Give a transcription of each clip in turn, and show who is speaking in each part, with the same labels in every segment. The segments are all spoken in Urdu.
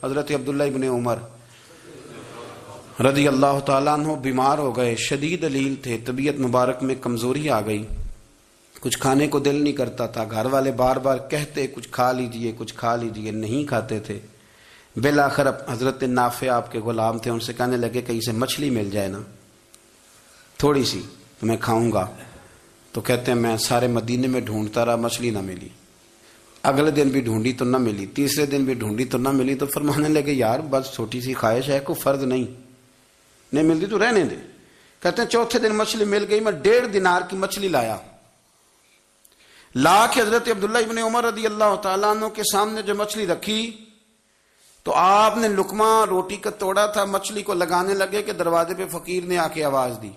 Speaker 1: حضرت عبداللہ ابن عمر رضی اللہ تعالیٰ عنہ بیمار ہو گئے، شدید علیل تھے، طبیعت مبارک میں کمزوری آ گئی، کچھ کھانے کو دل نہیں کرتا تھا، گھر والے بار بار کہتے کچھ کھا لیجئے کچھ کھا لیجئے، نہیں کھاتے تھے۔ بالآخر حضرت نافع آپ کے غلام تھے، ان سے کہنے لگے کہیں سے مچھلی مل جائے نا تھوڑی سی تو میں کھاؤں گا۔ تو کہتے ہیں میں سارے مدینے میں ڈھونڈتا رہا، مچھلی نہ ملی، اگلے دن بھی ڈھونڈی تو نہ ملی، تیسرے دن بھی ڈھونڈی تو نہ ملی، تو فرمانے لگے یار بس چھوٹی سی خواہش ہے، کوئی فرض نہیں ملتی تو رہنے دے۔ کہتے ہیں چوتھے دن مچھلی مل گئی، میں 1.5 دینار کی مچھلی لایا، لا کے حضرت عبداللہ ابن عمر رضی اللہ تعالیٰ عنہ کے سامنے جو مچھلی رکھی تو آپ نے لقمہ روٹی کا توڑا تھا، مچھلی کو لگانے لگے کہ دروازے پہ فقیر نے آ کے آواز دی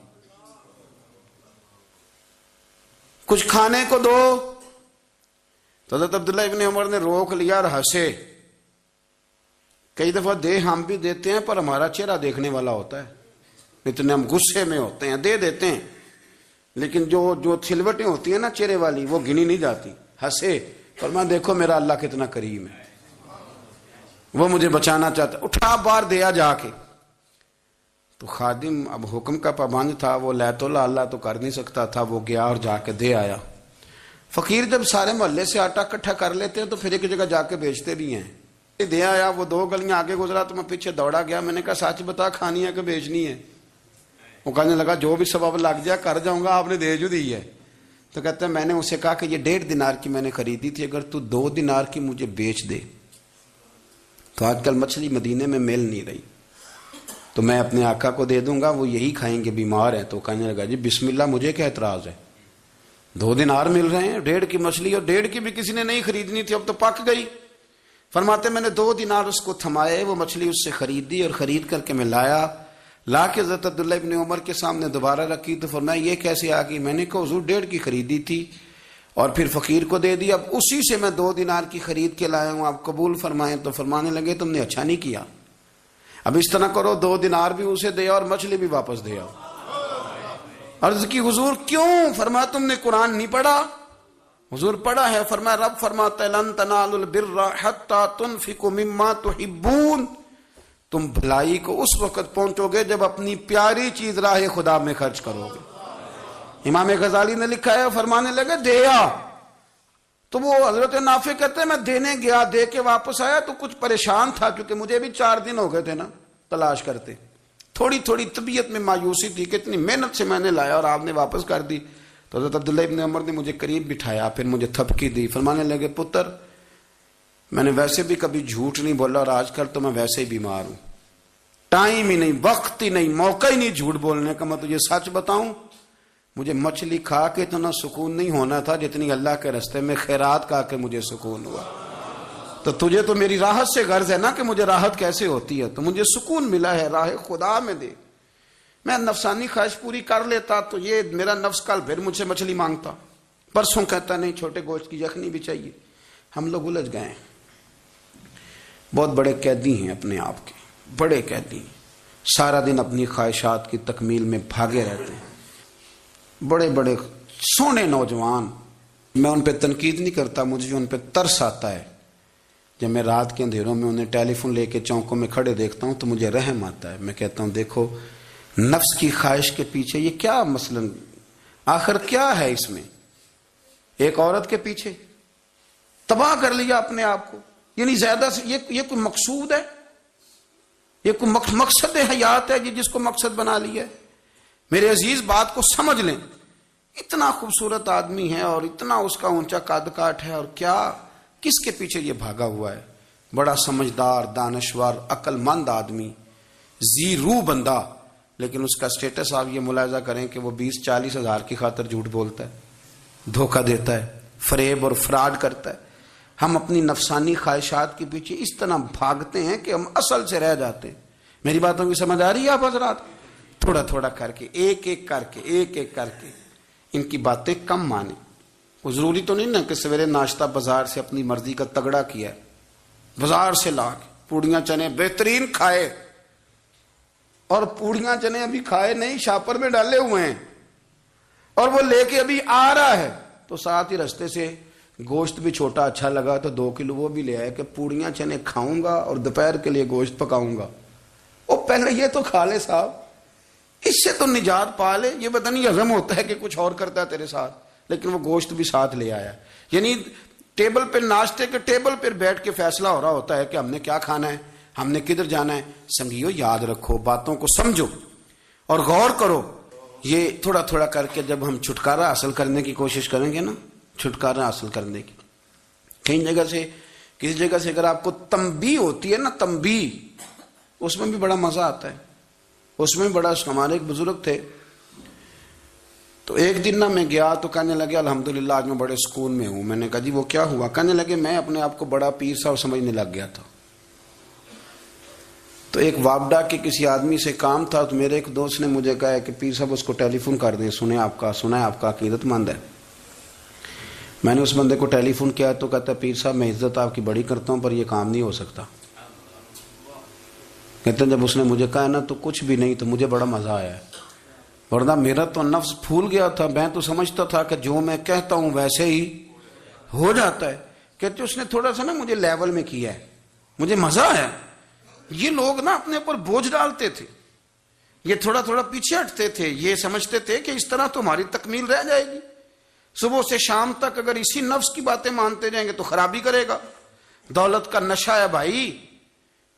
Speaker 1: کچھ کھانے کو دو۔ تو حضرت عبداللہ ابن عمر نے روک لیا اور ہنسے۔ کئی دفعہ دے ہم بھی دیتے ہیں پر ہمارا چہرہ دیکھنے والا ہوتا ہے، اتنے ہم غصے میں ہوتے ہیں، دے دیتے ہیں، لیکن جو چھلوٹیں ہوتی ہیں نا چہرے والی وہ گنی نہیں جاتی۔ ہنسے، فرمایا دیکھو میرا اللہ کتنا کریم ہے، وہ مجھے بچانا چاہتا ہے، اٹھا بار دیا جا کے۔ تو خادم اب حکم کا پابند تھا، وہ لیت اللہ تو کر نہیں سکتا تھا، وہ گیا اور جا کے دے آیا۔ فقیر جب سارے محلے سے آٹا اکٹھا کر لیتے ہیں تو پھر ایک جگہ جا کے بیچتے بھی ہیں۔ دے آیا، وہ 2 گلیاں آگے گزرا تو میں پیچھے دوڑا گیا، میں نے کہا سچ بتا کھانی ہے کہ بیچنی ہے؟ وہ کہنے لگا جو بھی سبب لگ جائے کر جاؤں گا، آپ نے دے جو دی ہے۔ تو کہتا ہے میں نے اسے کہا کہ یہ 1.5 دینار کی میں نے خریدی تھی، اگر تو 2 دینار کی مجھے بیچ دے تو آج کل مچھلی مدینے میں مل نہیں رہی، تو میں اپنے آقا کو دے دوں گا، وہ یہی کھائیں گے، بیمار ہیں۔ تو کہنے لگا جی بسم اللہ، مجھے کیا اعتراض ہے، 2 دینار مل رہے ہیں، 1.5 کی مچھلی، اور 1.5 کی بھی کسی نے نہیں خریدنی تھی، اب تو پک گئی۔ فرماتے میں نے 2 دینار اس کو تھمائے، وہ مچھلی اس سے خریدی اور خرید کر کے میں لایا، لا کے حضرت عبداللہ ابن عمر کے سامنے دوبارہ رکھی تو فرمایا یہ کیسے آ گئی؟ میں نے کہا حضور 1.5 کی خریدی تھی اور پھر فقیر کو دے دی، اب اسی سے میں 2 دینار کی خرید کے لایا ہوں، آپ قبول فرمائیں۔ تو فرمانے لگے تم نے اچھا نہیں کیا، اب اس طرح کرو 2 دینار بھی اسے دے اور مچھلی بھی واپس دے آؤ۔ عرض کی حضور کیوں؟ فرمایا تم نے قرآن نہیں پڑھا؟ حضور پڑھا ہے۔ فرمایا رب فرماتا ہے لن تنالوا البر حتی تنفقوا مما تحبون، تم بھلائی کو اس وقت پہنچو گے جب اپنی پیاری چیز راہ خدا میں خرچ کرو گے۔ امام غزالی نے لکھا ہے، فرمانے لگے دیا، تو وہ حضرت نافع کہتے ہیں میں دینے گیا، دے کے واپس آیا تو کچھ پریشان تھا کیونکہ مجھے بھی 4 دن ہو گئے تھے نا تلاش کرتے، تھوڑی تھوڑی طبیعت میں مایوسی تھی کہ اتنی محنت سے میں نے لایا اور آپ نے واپس کر دی۔ تو حضرت عبداللہ ابن عمر نے مجھے قریب بٹھایا، پھر مجھے تھپکی دی، فرمانے لگے پتر میں نے ویسے بھی کبھی جھوٹ نہیں بولا اور آج کل تو میں ویسے ہی بیمار ہوں، ٹائم ہی نہیں، وقت ہی نہیں، موقع ہی نہیں جھوٹ بولنے کا، میں تجھے سچ بتاؤں مجھے مچھلی کھا کے اتنا سکون نہیں ہونا تھا جتنی اللہ کے راستے میں خیرات کھا کے مجھے سکون ہوا۔ تو تجھے تو میری راحت سے غرض ہے نا کہ مجھے راحت کیسے ہوتی ہے، تو مجھے سکون ملا ہے راہ خدا میں دے، میں نفسانی خواہش پوری کر لیتا تو یہ میرا نفس کل پھر مجھ سے مچھلی مانگتا، پرسوں کہتا نہیں چھوٹے گوشت کی یخنی بھی چاہیے۔ ہم لوگ الجھ گئے ہیں، بہت بڑے قیدی ہیں اپنے آپ کے، بڑے قیدی ہیں، سارا دن اپنی خواہشات کی تکمیل میں بھاگے رہتے ہیں، بڑے بڑے سونے نوجوان۔ میں ان پہ تنقید نہیں کرتا، مجھے ان پہ ترس آتا ہے، جب میں رات کے اندھیروں میں انہیں ٹیلی فون لے کے چوکوں میں کھڑے دیکھتا ہوں تو مجھے رحم آتا ہے، میں کہتا ہوں دیکھو نفس کی خواہش کے پیچھے یہ کیا مثلاً آخر کیا ہے اس میں، ایک عورت کے پیچھے تباہ کر لیا اپنے آپ کو، یعنی زیادہ سے یہ کوئی مقصود ہے، یہ کوئی مقصد حیات ہے جس کو مقصد بنا لیا ہے؟ میرے عزیز بات کو سمجھ لیں، اتنا خوبصورت آدمی ہے اور اتنا اس کا اونچا قد کاٹ ہے، اور کیا کس کے پیچھے یہ بھاگا ہوا ہے؟ بڑا سمجھدار، دانشور، عقل مند آدمی، ذی روح بندہ، لیکن اس کا سٹیٹس آپ یہ ملاحظہ کریں کہ وہ 20-40 ہزار کی خاطر جھوٹ بولتا ہے، دھوکہ دیتا ہے، فریب اور فراڈ کرتا ہے۔ ہم اپنی نفسانی خواہشات کے پیچھے اس طرح بھاگتے ہیں کہ ہم اصل سے رہ جاتے ہیں۔ میری باتوں کی سمجھ آ رہی ہے آپ حضرات؟ تھوڑا تھوڑا کر کے، ایک ایک کر کے ان کی باتیں کم مانیں۔ وہ ضروری تو نہیں نا کہ سویرے ناشتہ بازار سے اپنی مرضی کا تگڑا کیا ہے، بازار سے لا کے پوڑیاں چنے بہترین کھائے، اور پوڑیاں چنے ابھی کھائے نہیں، شاپر میں ڈالے ہوئے ہیں، اور وہ لے کے ابھی آ رہا ہے تو ساتھ ہی رستے سے گوشت بھی چھوٹا اچھا لگا تو 2 کلو وہ بھی لے آئے کہ پوڑیاں چنے کھاؤں گا اور دوپہر کے لیے گوشت پکاؤں گا. وہ پہلے یہ تو کھا لے صاحب, اس سے تو نجات پا لے. یہ پتہ نہیں ہضم ہوتا ہے کہ کچھ اور کرتا ہے تیرے ساتھ, لیکن وہ گوشت بھی ساتھ لے آیا. یعنی ٹیبل پہ, ناشتے کے ٹیبل پر بیٹھ کے فیصلہ ہو رہا ہوتا ہے کہ ہم نے کیا کھانا ہے, ہم نے کدھر جانا ہے. سنگیو یاد رکھو, باتوں کو سمجھو اور غور کرو. یہ تھوڑا تھوڑا کر کے جب ہم چھٹکارا حاصل کرنے کی کوشش کریں گے نا, چھٹکارا حاصل کرنے کی, کہیں جگہ سے کسی جگہ سے اگر آپ کو تنبیہ ہوتی ہے نا, تنبیہ, اس میں بھی بڑا مزہ آتا ہے. اس میں بڑا, ہمارے ایک بزرگ تھے تو ایک دن نا میں گیا تو کہنے لگے الحمدللہ آج میں بڑے سکون میں ہوں. میں نے کہا جی وہ کیا ہوا؟ کہنے لگے میں اپنے آپ کو بڑا پیر صاحب سمجھنے لگ گیا تھا. تو ایک وابڈا کے کسی آدمی سے کام تھا, تو میرے ایک دوست نے مجھے کہا کہ پیر صاحب اس کو ٹیلی فون کر دیں, سنا ہے آپ کا عقیدت مند ہے. میں نے اس بندے کو ٹیلی فون کیا تو کہتا ہے پیر صاحب میں عزت آپ کی بڑی کرتا ہوں پر یہ کام نہیں ہو سکتا. کہتے ہیں جب اس نے مجھے کہا نا تو کچھ بھی نہیں, تو مجھے بڑا مزہ آیا ہے, ورنہ میرا تو نفس پھول گیا تھا. میں تو سمجھتا تھا کہ جو میں کہتا ہوں ویسے ہی ہو جاتا ہے. کہتے اس نے تھوڑا سا نا مجھے لیول میں کیا ہے, مجھے مزہ آیا. یہ لوگ نا اپنے اوپر بوجھ ڈالتے تھے, یہ تھوڑا تھوڑا پیچھے ہٹتے تھے, یہ سمجھتے تھے کہ اس طرح تو ہماری تکمیل رہ جائے گی. صبح سے شام تک اگر اسی نفس کی باتیں مانتے جائیں گے تو خرابی کرے گا. دولت کا نشہ ہے بھائی,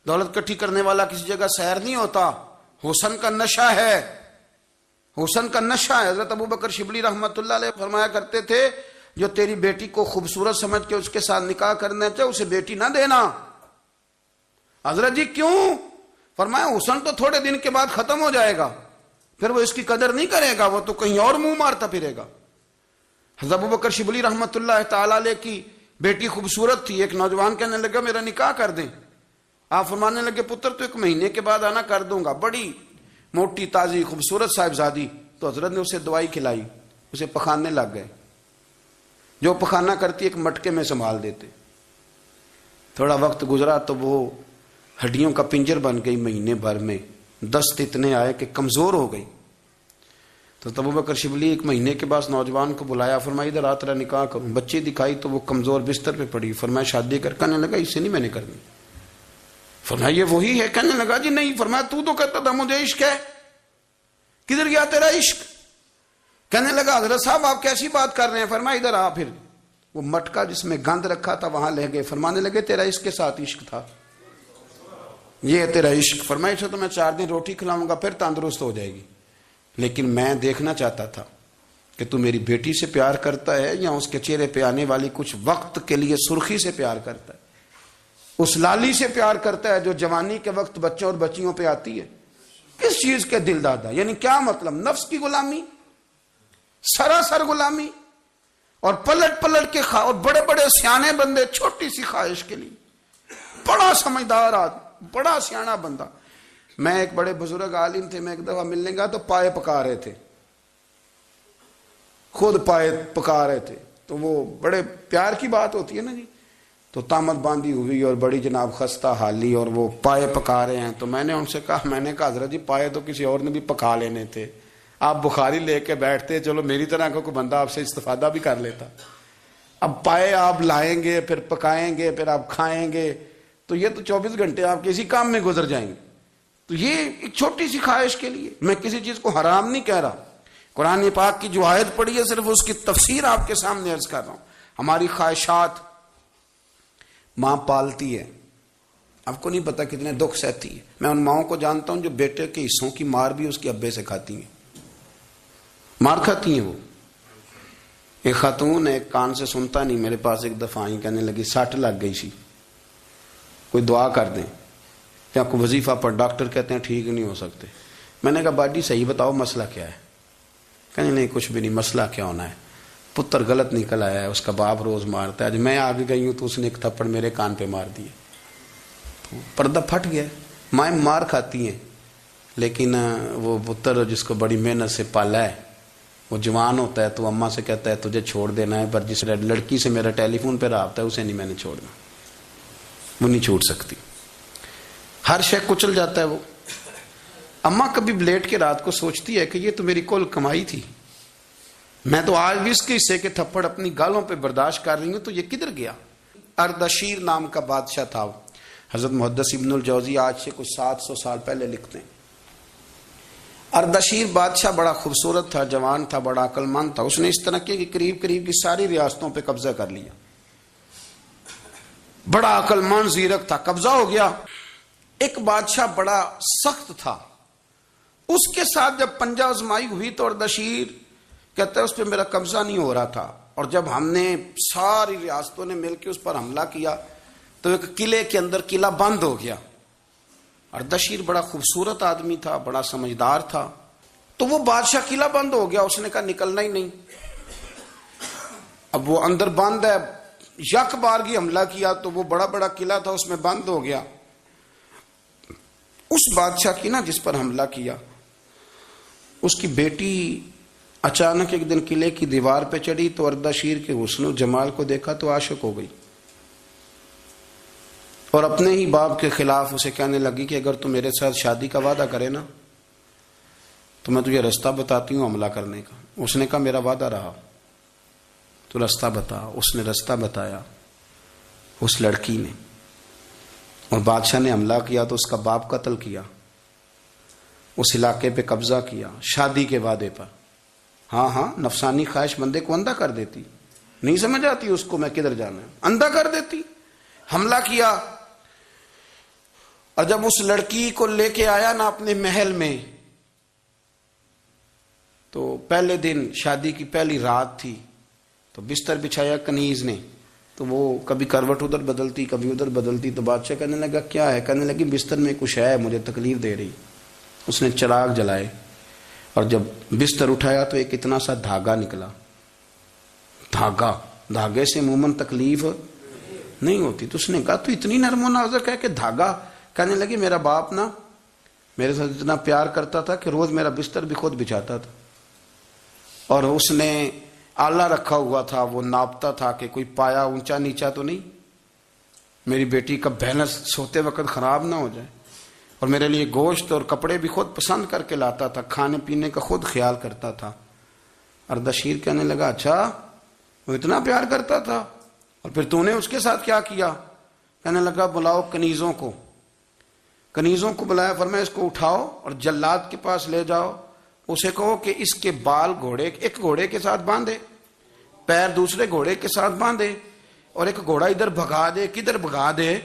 Speaker 1: دولت کٹھی کرنے والا کسی جگہ سیر نہیں ہوتا. حسن کا نشہ ہے, حسن کا نشہ ہے. حضرت ابو بکر شبلی رحمت اللہ علیہ فرمایا کرتے تھے جو تیری بیٹی کو خوبصورت سمجھ کے اس کے ساتھ نکاح کرنا چاہے اسے بیٹی نہ دینا. حضرت جی کیوں؟ فرمایا حسن تو تھوڑے دن کے بعد ختم ہو جائے گا, پھر وہ اس کی قدر نہیں کرے گا, وہ تو کہیں اور منہ مارتا پھرے گا. حضرت ابو بکر شبلی رحمت اللہ تعالی علیہ کی بیٹی خوبصورت تھی. ایک نوجوان کہنے لگا میرا نکاح کر دیں. آپ فرمانے لگے پتر تو 1 مہینے کے بعد آنا, کر دوں گا. بڑی موٹی تازی خوبصورت صاحبزادی. تو حضرت نے اسے دوائی کھلائی, اسے پخانے لگ گئے. جو پخانہ کرتی ایک مٹکے میں سنبھال دیتے. تھوڑا وقت گزرا تو وہ ہڈیوں کا پنجر بن گئی. مہینے بھر میں دست اتنے آئے کہ کمزور ہو گئی. تو ابو بکر شبلی 1 مہینے کے بعد نوجوان کو بلایا, فرمایا ادھر آ تیرا نکاح کروں. بچی دکھائی تو وہ کمزور بستر پہ پڑی. فرمایا شادی کر. کہنے لگا اس سے نہیں میں نے کرنی. فرمایا یہ وہی ہے؟ کہنے لگا جی نہیں. فرمایا تو کہتا تھا مجھے عشق ہے, کدھر گیا تیرا عشق؟ کہنے لگا حضرت صاحب آپ کیسی بات کر رہے ہیں؟ فرمایا ادھر آ. پھر وہ مٹکا جس میں گند رکھا تھا وہاں لے گئے. فرمانے لگے تیرا اس کے ساتھ عشق تھا, یہ ہے تیرا عشق. فرمایا اسے تو میں 4 دن روٹی کھلاؤں گا پھر تندرست ہو جائے گی, لیکن میں دیکھنا چاہتا تھا کہ تو میری بیٹی سے پیار کرتا ہے یا اس کے چہرے پہ آنے والی کچھ وقت کے لیے سرخی سے پیار کرتا ہے, اس لالی سے پیار کرتا ہے جو جوانی کے وقت بچوں اور بچیوں پہ آتی ہے. کس چیز کے دل دادا؟ یعنی کیا مطلب؟ نفس کی غلامی, سراسر غلامی. اور پلٹ پلٹ کے اور بڑے بڑے سیانے بندے چھوٹی سی خواہش کے لیے. بڑا سمجھدار آدمی, بڑا سیانا بندہ. میں ایک بڑے بزرگ عالم تھے, میں ایک دفعہ ملنے گیا تو پائے پکا رہے تھے, خود پائے پکا رہے تھے. تو وہ بڑے پیار کی بات ہوتی ہے نا جی. تو تامت باندھی ہوئی اور بڑی جناب خستہ حالی, اور وہ پائے پکا رہے ہیں. تو میں نے ان سے کہا, میں نے کہا حضرت جی پائے تو کسی اور نے بھی پکا لینے تھے, آپ بخاری لے کے بیٹھتے, چلو میری طرح کا کوئی بندہ آپ سے استفادہ بھی کر لیتا. اب پائے آپ لائیں گے, پھر پکائیں گے, پھر آپ کھائیں گے, تو یہ تو 24 گھنٹے آپ کسی کام میں گزر جائیں گے. تو یہ ایک چھوٹی سی خواہش کے لیے. میں کسی چیز کو حرام نہیں کہہ رہا, قرآن پاک کی جو آیت پڑھی ہے صرف اس کی تفسیر آپ کے سامنے عرض کر رہا ہوں. ہماری خواہشات ماں پالتی ہے, آپ کو نہیں پتا کتنے دکھ سہتی ہے. میں ان ماؤں کو جانتا ہوں جو بیٹے کے حصوں کی مار بھی اس کے ابے سے کھاتی ہیں, مار کھاتی ہیں وہ. ایک خاتون ایک کان سے سنتا نہیں, میرے پاس ایک دفعہ آئی, کہنے لگی 60 لگ گئی سی, کوئی دعا کر دیں یا کوئی وظیفہ پر, ڈاکٹر کہتے ہیں ٹھیک نہیں ہو سکتے. میں نے کہا باجی صحیح بتاؤ مسئلہ کیا ہے؟ کہنے نہیں کچھ بھی نہیں, مسئلہ کیا ہونا ہے, پتر غلط نکل آیا ہے, اس کا باپ روز مارتا ہے. میں آگے گئی ہوں تو اس نے ایک تھپڑ میرے کان پہ مار دیے, تو پردہ پھٹ گیا. مائیں مار کھاتی ہیں, لیکن وہ پتر جس کو بڑی محنت سے پالا ہے وہ جوان ہوتا ہے تو اماں سے کہتا ہے تجھے چھوڑ دینا ہے, پر جس لڑکی سے میرا ٹیلی فون پہ رابطہ ہے اسے نہیں میں نے چھوڑنا, وہ نہیں چھوڑ سکتی. ہر شے کچل جاتا ہے وہ. اماں کبھی لیٹ کے رات کو سوچتی ہے کہ یہ تو میری کل کمائی تھی, میں تو آج بھی اس کے حصے کے تھپڑ اپنی گالوں پہ برداشت کر رہی ہوں، تو یہ کدھر گیا؟ اردشیر نام کا بادشاہ تھا، حضرت محدث ابن الجوزی آج سے کچھ 700 سال پہلے لکھتے ہیں۔ اردشیر بادشاہ بڑا خوبصورت تھا، جوان تھا، بڑا عقل مند تھا۔ اس نے اس طرح کی قریب قریب کی ساری ریاستوں پہ قبضہ کر لیا۔ بڑا عقل مند زیرک تھا، قبضہ ہو گیا۔ ایک بادشاہ بڑا سخت تھا، اس کے ساتھ جب پنجہ آزمائی ہوئی تو اردشیر کہتا ہے اس پہ میرا قبضہ نہیں ہو رہا تھا، اور جب ہم نے ساری ریاستوں نے مل کے اس پر حملہ کیا تو ایک قلعے کے اندر قلعہ بند ہو گیا۔ اردشیر بڑا خوبصورت آدمی تھا، بڑا سمجھدار تھا، تو وہ بادشاہ قلعہ بند ہو گیا، اس نے کہا نکلنا ہی نہیں۔ اب وہ اندر بند ہے، یک بارگی حملہ کیا تو وہ بڑا بڑا قلعہ تھا اس میں بند ہو گیا۔ اس بادشاہ کی نا جس پر حملہ کیا، اس کی بیٹی اچانک ایک دن قلعے کی دیوار پہ چڑھی تو اردشیر کے حسن و جمال کو دیکھا تو عاشق ہو گئی، اور اپنے ہی باپ کے خلاف اسے کہنے لگی کہ اگر تو میرے ساتھ شادی کا وعدہ کرے نا تو میں تجھے رستہ بتاتی ہوں حملہ کرنے کا۔ اس نے کہا میرا وعدہ رہا، تو رستہ بتا۔ اس نے رستہ بتایا اس لڑکی نے، اور بادشاہ نے حملہ کیا تو اس کا باپ قتل کیا، اس علاقے پہ قبضہ کیا شادی کے وعدے پر۔ ہاں نفسانی خواہش بندے کو اندھا کر دیتی، نہیں سمجھ آتی اس کو میں کدھر جانا ہے، اندھا کر دیتی۔ حملہ کیا، اور جب اس لڑکی کو لے کے آیا نا اپنے محل میں، تو پہلے دن شادی کی پہلی رات تھی، تو بستر بچھایا کنیز نے، تو وہ کبھی کروٹ ادھر بدلتی کبھی ادھر بدلتی، تو بادشاہ کہنے لگا کیا ہے؟ کہنے لگی بستر میں کچھ ہے، مجھے تکلیف دے رہی۔ اس نے چراغ جلائے اور جب بستر اٹھایا تو ایک اتنا سا دھاگا نکلا۔ دھاگے سے عموماً تکلیف نہیں ہوتی، تو اس نے کہا تو اتنی نرم و نازک ہے کہ دھاگا؟ کہنے لگی میرا باپ نا میرے ساتھ اتنا پیار کرتا تھا کہ روز میرا بستر بھی خود بچھاتا تھا، اور اس نے آلہ رکھا ہوا تھا، وہ ناپتا تھا کہ کوئی پایا اونچا نیچا تو نہیں، میری بیٹی کا بیلنس سوتے وقت خراب نہ ہو جائے، اور میرے لیے گوشت اور کپڑے بھی خود پسند کر کے لاتا تھا، کھانے پینے کا خود خیال کرتا تھا۔ اردشیر کہنے لگا اچھا وہ اتنا پیار کرتا تھا، اور پھر تو نے اس کے ساتھ کیا کیا؟ کہنے لگا بلاؤ کنیزوں کو۔ کنیزوں کو بلایا، فرمایا اس کو اٹھاؤ اور جلاد کے پاس لے جاؤ، اسے کہو کہ اس کے بال ایک گھوڑے کے ساتھ باندھے، پیر دوسرے گھوڑے کے ساتھ باندھے، اور ایک گھوڑا ادھر بھگا دے، کدھر بھگا دے۔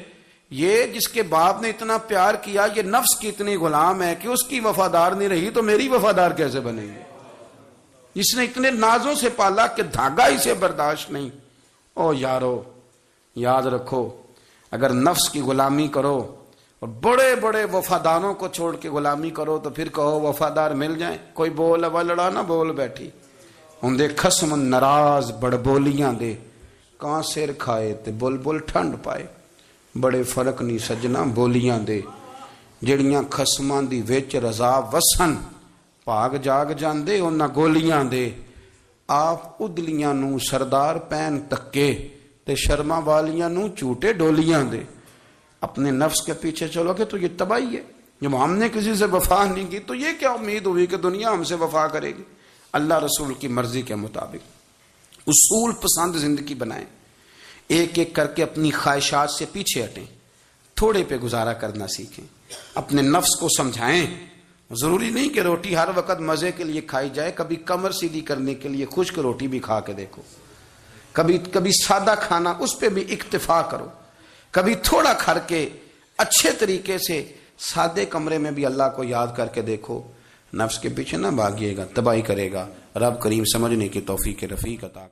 Speaker 1: یہ جس کے باپ نے اتنا پیار کیا، یہ نفس کی اتنی غلام ہے کہ اس کی وفادار نہیں رہی تو میری وفادار کیسے بنے گی؟ جس نے اتنے نازوں سے پالا کہ دھاگا اسے برداشت نہیں۔ او یارو یاد رکھو، اگر نفس کی غلامی کرو اور بڑے بڑے وفاداروں کو چھوڑ کے غلامی کرو تو پھر کہو وفادار مل جائیں، کوئی بول وا لڑا نہ بول بیٹھی ہوں خسم ناراض بڑ بولیاں دے، کہاں سر کھائے تے بلبل ٹھنڈ پائے، بڑے فرق نہیں سجنا بولیاں دے، جڑیاں خسماں دی وچ رضا وسن، پاگ جاگ جاندے انہاں گولیاں دے، آپ ادلیاں نو سردار پین تکے تے شرما والیاں نو چوٹے ڈولیاں دے۔ اپنے نفس کے پیچھے چلو گے تو یہ تباہی ہے۔ جب ہم نے کسی سے وفا نہیں کی تو یہ کیا امید ہوئی کہ دنیا ہم سے وفا کرے گی؟ اللہ رسول کی مرضی کے مطابق اصول پسند زندگی بنائیں، ایک ایک کر کے اپنی خواہشات سے پیچھے ہٹیں، تھوڑے پہ گزارا کرنا سیکھیں، اپنے نفس کو سمجھائیں۔ ضروری نہیں کہ روٹی ہر وقت مزے کے لیے کھائی جائے، کبھی کمر سیدھی کرنے کے لیے خشک روٹی بھی کھا کے دیکھو، کبھی سادہ کھانا اس پہ بھی اکتفا کرو، کبھی تھوڑا کھا کے اچھے طریقے سے سادے کمرے میں بھی اللہ کو یاد کر کے دیکھو۔ نفس کے پیچھے نہ بھاگیے گا، تباہی کرے گا۔ رب کریم سمجھنے کی توفیق رفیق عطا